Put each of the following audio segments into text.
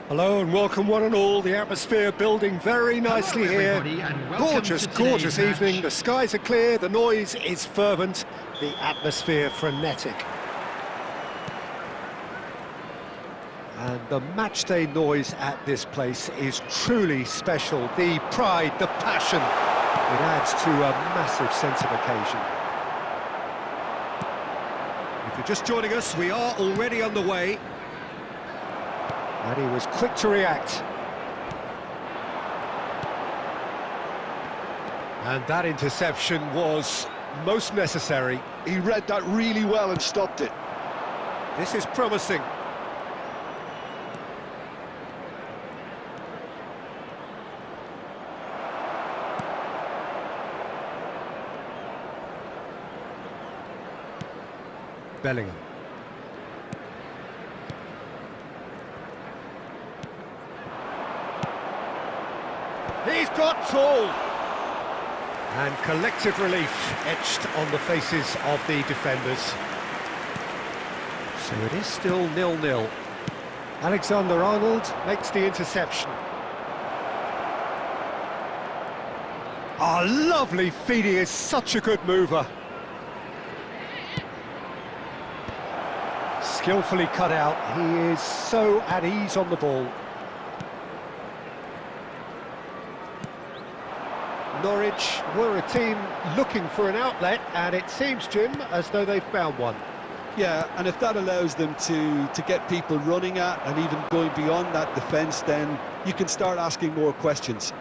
Hello and welcome one and all. The atmosphere building very nicely here. Gorgeous, gorgeous evening. The skies are clear, the noise is fervent, the atmosphere frenetic. And the matchday noise at this place is truly special. The pride, the passion, it adds to a massive sense of occasion. If you're just joining us, we are already underway. And he was quick to react. And that interception was most necessary. He read that really well and stopped it. This is promising. Bellingham. He's got tall! And collective relief etched on the faces of the defenders. So it is still 0-0. Alexander-Arnold makes the interception. Ah, lovely feed, he is such a good mover. Skillfully cut out, he is so at ease on the ball. Norwich were a team looking for an outlet, and it seems, Jim, as though they've found one. Yeah, and if that allows them to get people running at and even going beyond that defence, then you can start asking more questions.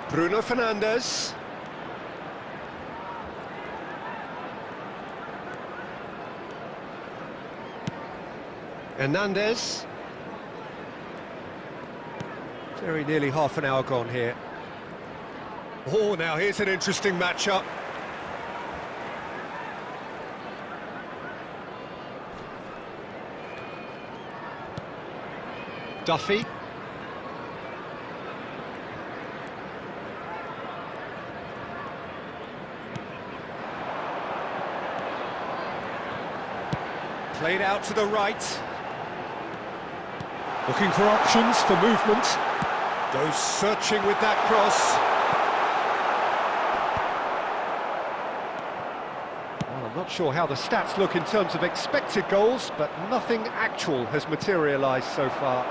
Bruno Fernandes. Hernandez. Very nearly half an hour gone here. Oh, now here's an interesting matchup. Duffy. Played out to the right. Looking for options for movement. Goes searching with that cross. Well, I'm not sure how the stats look in terms of expected goals, but nothing actual has materialised so far.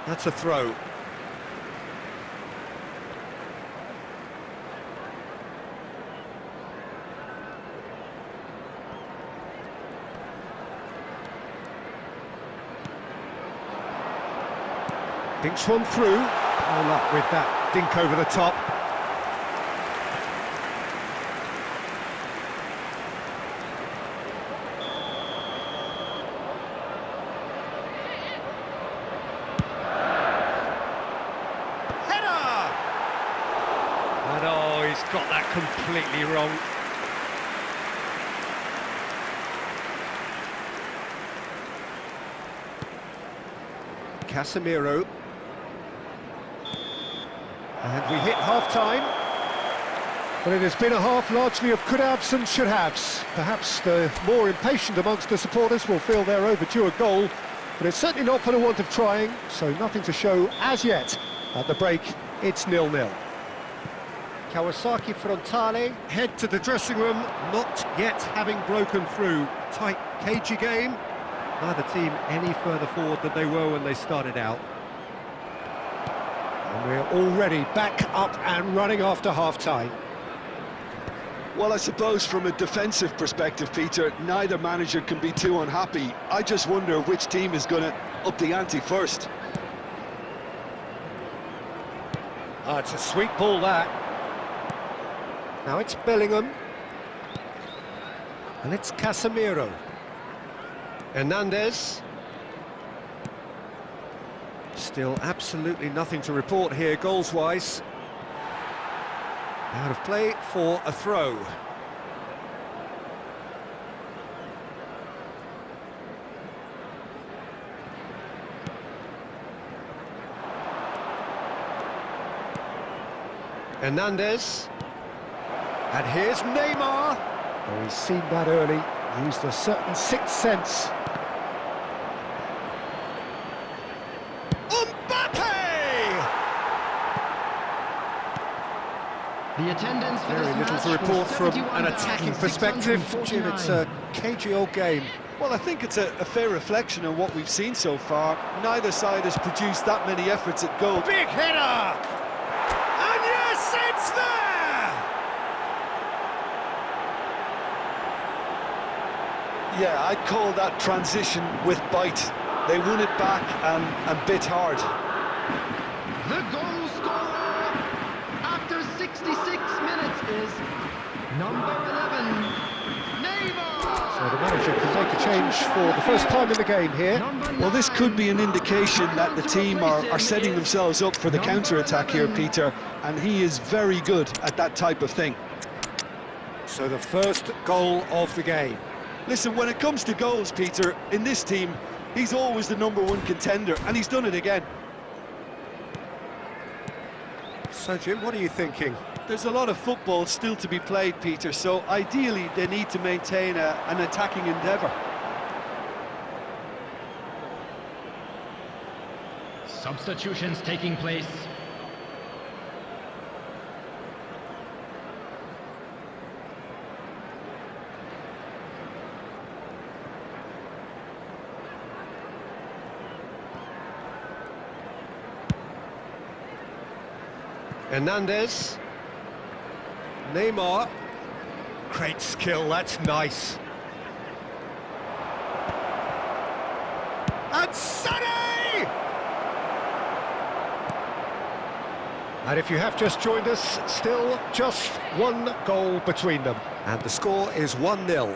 That's a throw. Dinks one through. All up with that dink over the top. Header! And oh, he's got that completely wrong. Casemiro. And we hit half-time. But it has been a half largely of could-haves and should-haves. Perhaps the more impatient amongst the supporters will feel they're overdue a goal, but it's certainly not for the want of trying, so nothing to show as yet. At the break, it's 0-0. Kawasaki Frontale head to the dressing room, not yet having broken through. Tight, cagey game. Neither team any further forward than they were when they started out. And we're already back up and running after half-time. Well, I suppose from a defensive perspective, Peter, neither manager can be too unhappy. I just wonder which team is going to up the ante first. Oh, it's a sweet ball, that. Now it's Bellingham. And it's Casemiro. Hernandez. Still absolutely nothing to report here, goals-wise. Out of play for a throw. Hernandez. And here's Neymar. Oh, he's seen that early, used a certain sixth sense. The attendance for Very this little match to report was from an attacking perspective. Jim, it's a cagey old game. Well, I think it's a fair reflection on what we've seen so far. Neither side has produced that many efforts at goal. Big header! And yes, it's there! Yeah, I'd call that transition with bite. They won it back and bit hard. The goal scorer after 66 minutes is number 11, Neymar. So the manager can make a change for the first time in the game here. Well, this could be an indication that the team are setting themselves up for the counter-attack here, Peter, and he is very good at that type of thing. So the first goal of the game. Listen, when it comes to goals, Peter, in this team, he's always the #1 contender, and he's done it again. So, Jim, what are you thinking? There's a lot of football still to be played, Peter, so ideally they need to maintain an attacking endeavour. Substitutions taking place. Hernandez. Neymar. Great skill, that's nice. And Sané! And if you have just joined us, still just one goal between them. And the score is 1-0.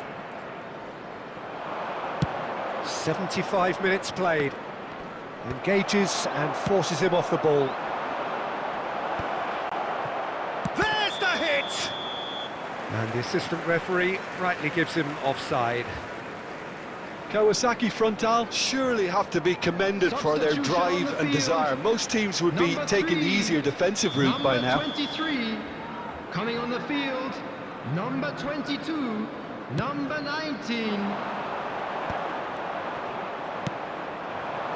75 minutes played. Engages and forces him off the ball. There's the hit! And the assistant referee rightly gives him offside. Kawasaki Frontal surely have to be commended for their drive and desire. Most teams would be taking the easier defensive route by now. Number 23, coming on the field, number 22, number 19.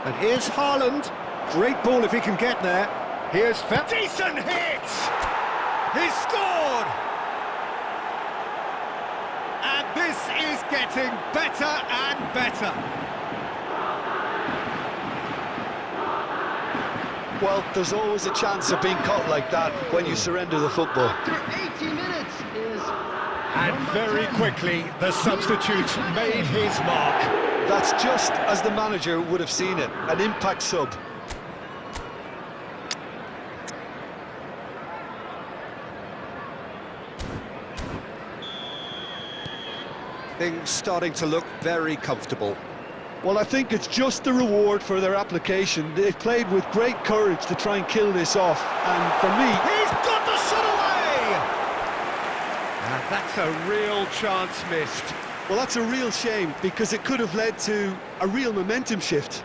And here's Haaland. Great ball if he can get there. Here's decent hit! He's scored! And this is getting better and better. Well, there's always a chance of being caught like that when you surrender the football. After 80 minutes is And very quickly, the substitute made his mark. That's just as the manager would have seen it, an impact sub. Things starting to look very comfortable. Well, I think it's just the reward for their application. They've played with great courage to try and kill this off, and for me... He's got the shot away! And that's a real chance missed. Well, that's a real shame, because it could have led to a real momentum shift.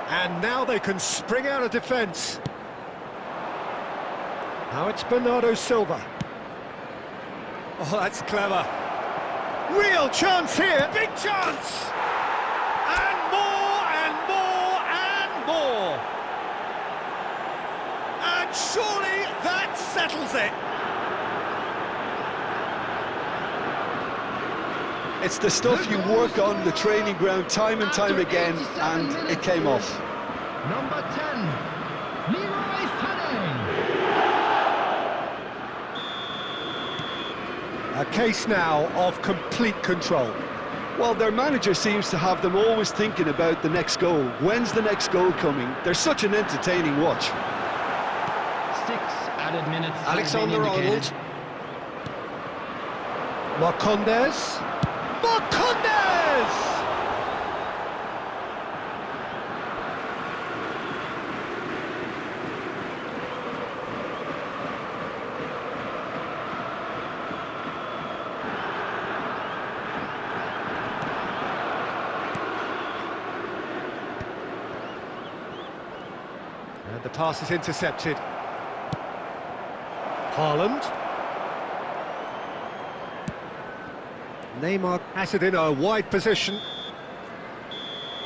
And now they can spring out of defence. Now it's Bernardo Silva. Oh, that's clever. Real chance here, big chance! And more, and more, and more! And surely that settles it! It's the stuff you work on the training ground time and time again, and it came off. number 10, Leroy Sané. A case now of complete control. Well, their manager seems to have them always thinking about the next goal. When's the next goal coming? They're such an entertaining watch. 6 added minutes. Alexander-Arnold. Marcondes. Marcondes! And the pass is intercepted. Haaland. Neymar has it in a wide position.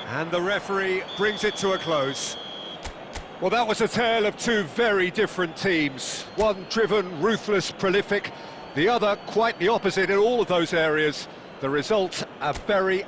And the referee brings it to a close. Well, that was a tale of two very different teams. One driven, ruthless, prolific. The other quite the opposite in all of those areas. The result, a very